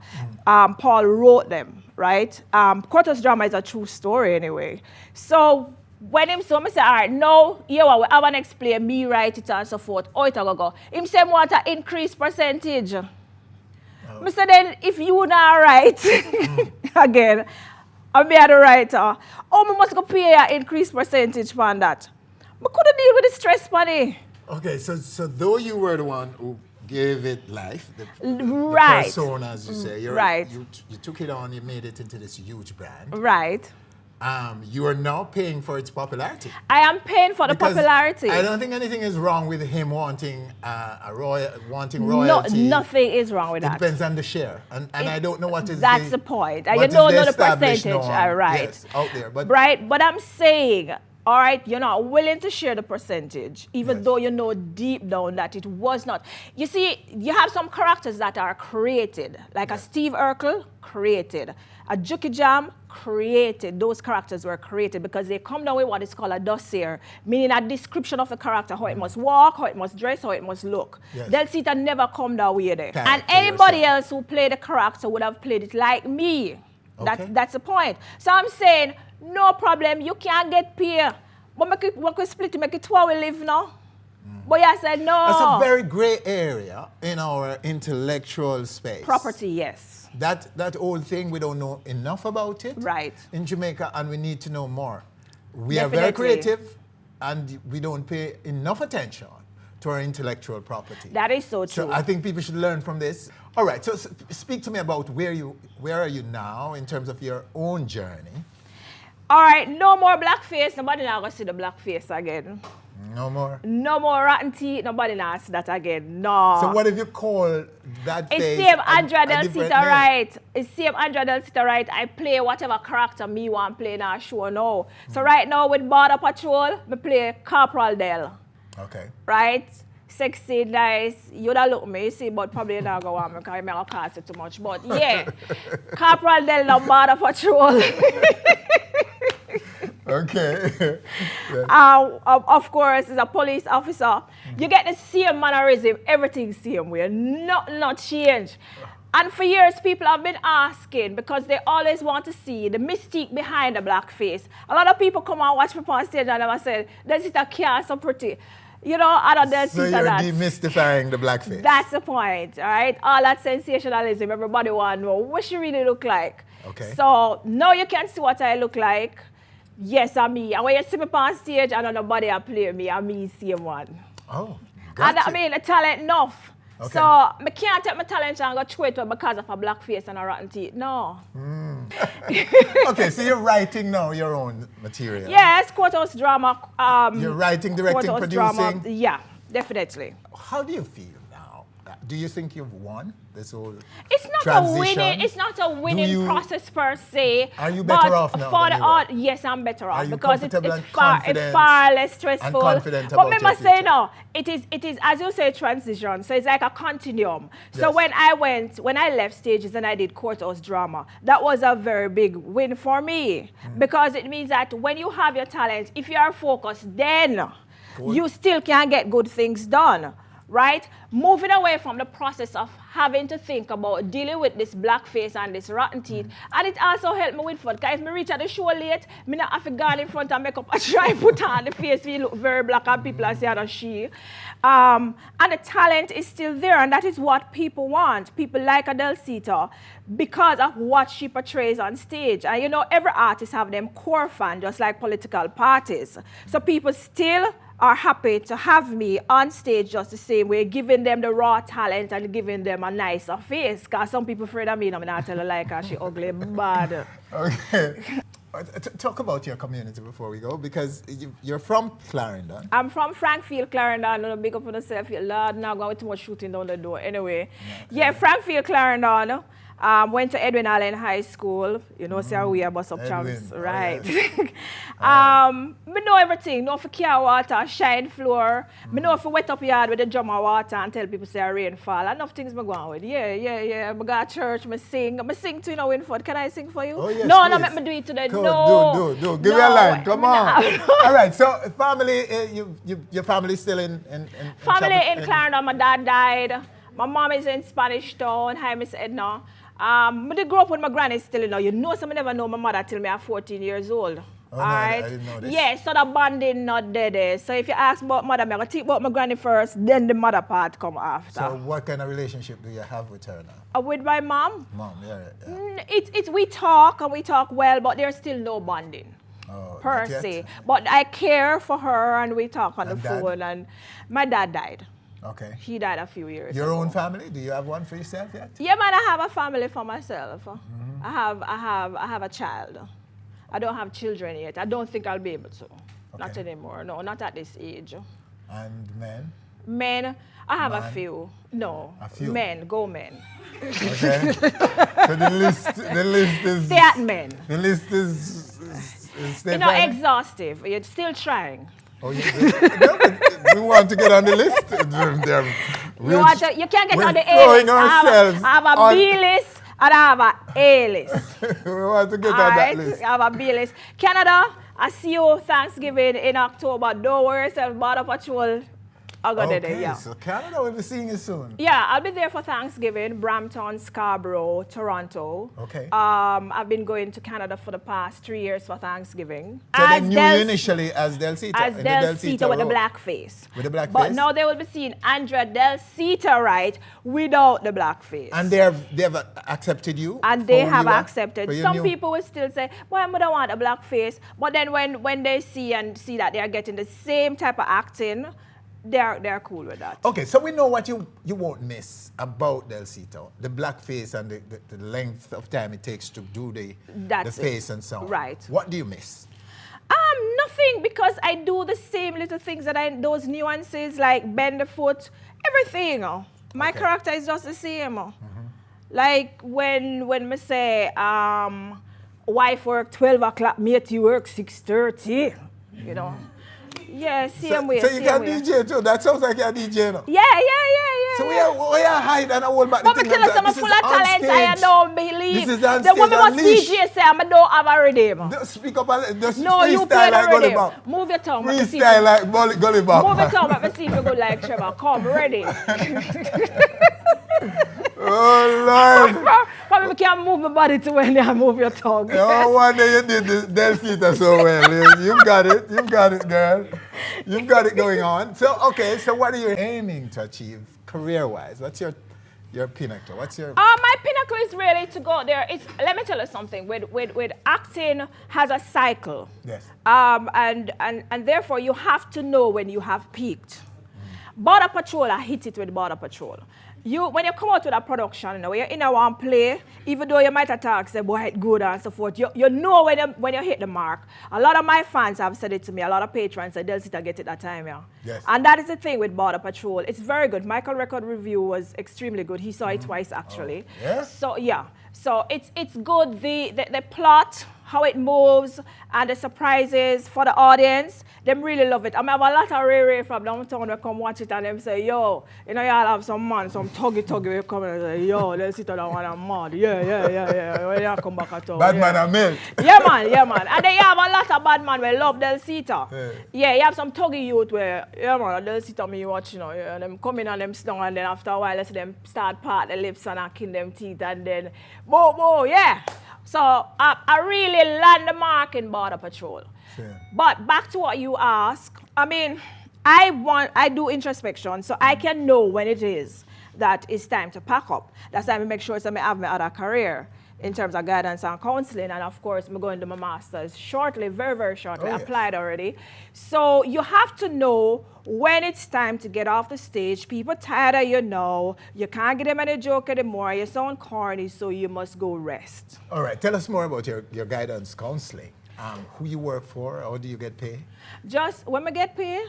Paul wrote them, right? Courthouse drama is a true story anyway. So when him saw me say, all right, no, we have an explain, me write it and so forth, how it go. Him say, want an increased percentage. I said, then if you not write, again, I'm the writer, I must go pay an increased percentage for that. I couldn't deal with the stress money. Okay, so though you were the one who gave it life, the persona, as you say, you took it on, you made it into this huge brand. Right. You are now paying for its popularity. I am paying for the popularity. I don't think anything is wrong with him wanting wanting royalty. No, nothing is wrong with that. It depends on the share, and I don't know what is. That's the point. You don't know the percentage, right? Yes, out there, but right. But I'm saying, all right, you're not willing to share the percentage, even though you know deep down that it was not. You see, you have some characters that are created, like a Steve Urkel, created. A Juki Jam, created. Those characters were created because they come down with what is called a dossier, meaning a description of a character, how it must walk, how it must dress, how it must look. Yes. Delita never come down with it. And anybody else who played the character would have played it like me. Okay. That's the point. So I'm saying, no problem, you can't get paid. But we can split it, make it how we live now. But I said, no. That's a very gray area in our intellectual space. Property, yes. That old thing, we don't know enough about it in Jamaica, and we need to know more. We are very creative, and we don't pay enough attention to our intellectual property. That is so true. So I think people should learn from this. All right, so speak to me about where are you now in terms of your own journey? All right, no more blackface. Nobody now going to see the blackface again. No more? No more rotten teeth. Nobody now see that again. No. So what if you call that face It's same Andrea Delita, right? It's same Andrea Delita, right? I play whatever character me want to play in our show now. So right now with Border Patrol, I play Corporal Del. Okay. Right? Sexy, nice. You don't look me, you see, but probably not go on because I'm not cast it too much. But yeah, Corporal Del, no Border Patrol. Okay. Of course, as a police officer, you get the same mannerism, everything same way, not change. And for years, people have been asking because they always want to see the mystique behind the blackface. A lot of people come and watch me on stage and I say, Delita can't so pretty. You know, I don't Delita So you're demystifying the blackface. That's the point, all right? All that sensationalism, everybody want to know what she really look like. Okay. So now you can see what I look like. Yes, I'm me. And when you see me on stage, I know nobody will play me. I'm me, same one. Oh, and I mean, the talent enough. So I can't take my talent and go throw it because of a black face and a rotten teeth. No. Okay, so you're writing now your own material. Yes, courthouse drama. You're writing, directing, courthouse producing. Drama, yeah, definitely. How do you feel now? Do you think you've won this whole It's not transition? a winning. It's not a winning process per se. Are you better off now? For than the you were? art, yes, I'm better off Are you because it's comfortable and far less stressful. and confident But about me your must say future? no. It is as you say transition. So it's like a continuum. So Yes. when I left stages and I did courthouse drama, that was a very big win for me because it means that when you have your talent, if you are focused, then you still can get good things done. Right? Moving away from the process of having to think about dealing with this black face and this rotten teeth. And it also helped me with fun. Because if I reach at the show late, I not have to go in front and make up a try and put on the face. We look very black and people are saying she. And the talent is still there. And that is what people want. People like Delita because of what she portrays on stage. And you know, every artist have them core fan, just like political parties. So people still are happy to have me on stage just the same way, giving them the raw talent and giving them a nicer face. Because some people afraid of me, and I'm not tell her like her, she ugly, bad. Okay. Talk about your community before we go, because you're from Clarendon. I'm from Frankfield, Clarendon. I'm big up on myself. Lord, now going too much shooting down the door. Anyway, yeah, Frankfield, Clarendon. Went to Edwin Allen High School. You know, so we are bus up champs, right? Me know everything. Know for care water, shine floor. Me know for wet up yard with the drummer water and tell people say rainfall. Enough things me go on with. Yeah. Me go to church, me sing to you know Winford. Can I sing for you? Oh, yes, no, please. no, let me do it today. Cool, no. Do. Give me a line. Come on. All right. So, family, your family still in family in Clarendon. My dad died. My mom is in Spanish Town. Hi, Miss Edna. I did grow up with my granny still, you know. You know, some never know my mother till me I'm 14 years old. Oh, no, I didn't know this. Yeah, so the bonding not there. So if you ask about mother, I'm going to think about my granny first, then the mother part come after. So what kind of relationship do you have with her now? With my mom? Mom, yeah. It's we talk and we talk well, but there's still no bonding. Per se. But I care for her and we talk on the phone. And my dad died. Okay. He died a few years Your ago. own family? Do you have one for yourself yet? Yeah, man, I have a family for myself. I have a child. I don't have children yet. I don't think I'll be able to. Not anymore. No, not at this age. And men? Men, I have a few. No. A few? Men, go men. Okay. So the list is... Stay at men. The list is you know, exhaustive. You're still trying. Oh, we want to get on the list. You can't get on the A list. I have a B list and I have a A list. We want to get on that list. I have a B list. Canada, I see you Thanksgiving in October. Don't worry yourself, Border Patrol. I'll go there, yeah. So Canada will be seeing you soon. Yeah, I'll be there for Thanksgiving, Brampton, Scarborough, Toronto. Okay. I've been going to Canada for the past 3 years for Thanksgiving. So they knew you initially as Delita. As Delita with the black face. With the black face? But now they will be seeing Andrea Delita, right, without the black face. And they have accepted you? And they have accepted. Some people will still say, well, I don't want a black face. But then when they see that they are getting the same type of acting, they're cool with that. Okay, so we know what you won't miss about Delita, the black face and the length of time it takes to do the face and so on. Right. What do you miss? Nothing, because I do the same little things those nuances like bend the foot, everything. My character is just the same. Like when me say, wife work 12 o'clock, mate you work 6:30, you know. Yeah, same way. So you can DJ too? That sounds like you're a DJ now. Yeah. So we are hiding and hold back the thing. But tell us I'm full of talent I don't believe. This is on the stage. woman must DJ say I don't have a rhythm. Speak up and just no, you play the like rhythm. Move your tongue. Freestyle like Gully Bop. Move your tongue, let me see if you go like Trevor. Come, ready. Oh Lord. Probably we can't move my body to when you move your tongue. No wonder you did Delita so well. You've got it, girl. You've got it going on. So what are you aiming to achieve career-wise? What's your pinnacle? What's your... My pinnacle is really to go there. Let me tell you something. With acting has a cycle. Yes. And therefore you have to know when you have peaked. Border Patrol, I hit it with Border Patrol. When you come out with a production, you know, when you're in a one play, even though you might attack, say, boy, it's good and so forth, you know when you hit the mark. A lot of my fans have said it to me, a lot of patrons said, Delita get it that time, yeah. Yes. And that is the thing with Border Patrol. It's very good. Michael Record review was extremely good. He saw it twice, actually. Oh, yeah? So, yeah. So it's good. The plot, how it moves, and the surprises for the audience, them really love it. I have a lot of Ray from downtown that come watch it and them say, yo, you know, y'all have some man, some tuggy will come and say, yo, let's sit down and I'm mad. Yeah. When you come back at all. Bad man, I meant. Yeah, man. And then you have a lot of bad man where love Delita. Yeah, you have some tuggy youth where, yeah, man, Delita me watch, you know, yeah, them come in and them sit down and then after a while, let's them start part the lips and kill them teeth and then, yeah. So I really land the mark in Border Patrol. Sure. But back to what you ask, I mean, I do introspection, so I can know when it is that it's time to pack up. That's why I make sure I have my other career in terms of guidance and counseling, and of course, I'm going to my master's shortly, very, very shortly. Oh, yes. Applied already. So you have to know when it's time to get off the stage. People tired of you now. You can't get them any joke anymore. You sound corny, so you must go rest. All right, tell us more about your guidance counseling. Who you work for, how do you get paid? Just when I get paid,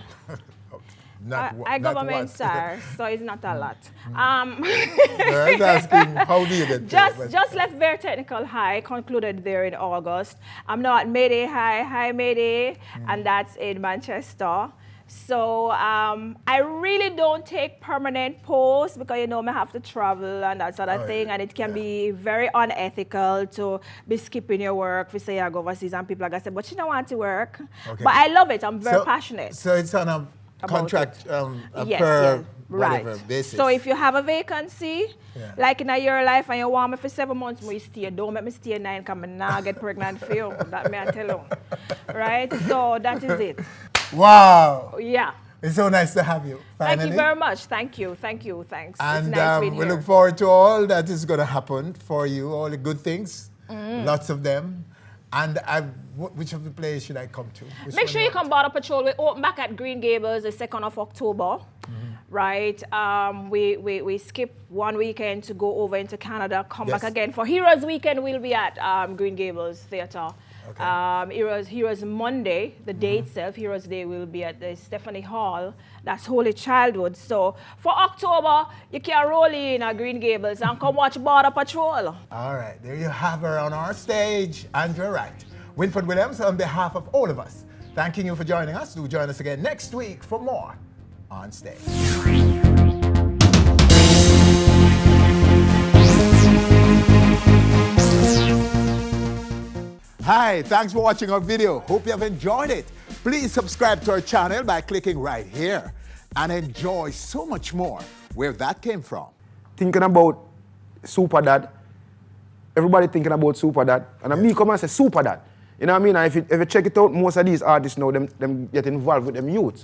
I government sir, so it's not a lot. I was asking, how do you get paid? Just left Very Technical High, concluded there in August. I'm now at Mayday High Mayday, and that's in Manchester. So I really don't take permanent posts because, you know, I have to travel and that sort of thing, and it can be very unethical to be skipping your work. We say I go overseas and people like I say, but you don't want to work. Okay. But I love it. I'm very passionate. So it's on a contract yes, per right. whatever basis. So if you have a vacancy, like in your life and you want me for 7 months, we stay. Don't make me stay 9 because I now get pregnant for you. That may I tell you. Right? So that is it. Wow. Yeah. It's so nice to have you. Finally. Thank you very much. Thank you. Thanks. And it's nice being we here. look forward to all that is going to happen for you, all the good things, lots of them. And which of the plays should I come to? Make sure you come Border Patrol. We open back at Green Gables the 2nd of October. Right? We skip 1 weekend to go over into Canada, come back again. For Heroes Weekend, we'll be at Green Gables Theatre. Okay. Heroes Monday, the day itself, Heroes Day, will be at the Stephanie Hall. That's Holy Childhood. So for October, you can roll in at Green Gables and come watch Border Patrol. All right, there you have her on our stage, Andrea Wright. Winford Williams, on behalf of all of us, thanking you for joining us. Do join us again next week for more On Stage. Hi, thanks for watching our video. Hope you have enjoyed it. Please subscribe to our channel by clicking right here and enjoy so much more where that came from. Thinking about Super Dad, everybody thinking about Super Dad, and me come and say Super Dad. You know what I mean? And if you check it out, most of these artists now, them get involved with them youths.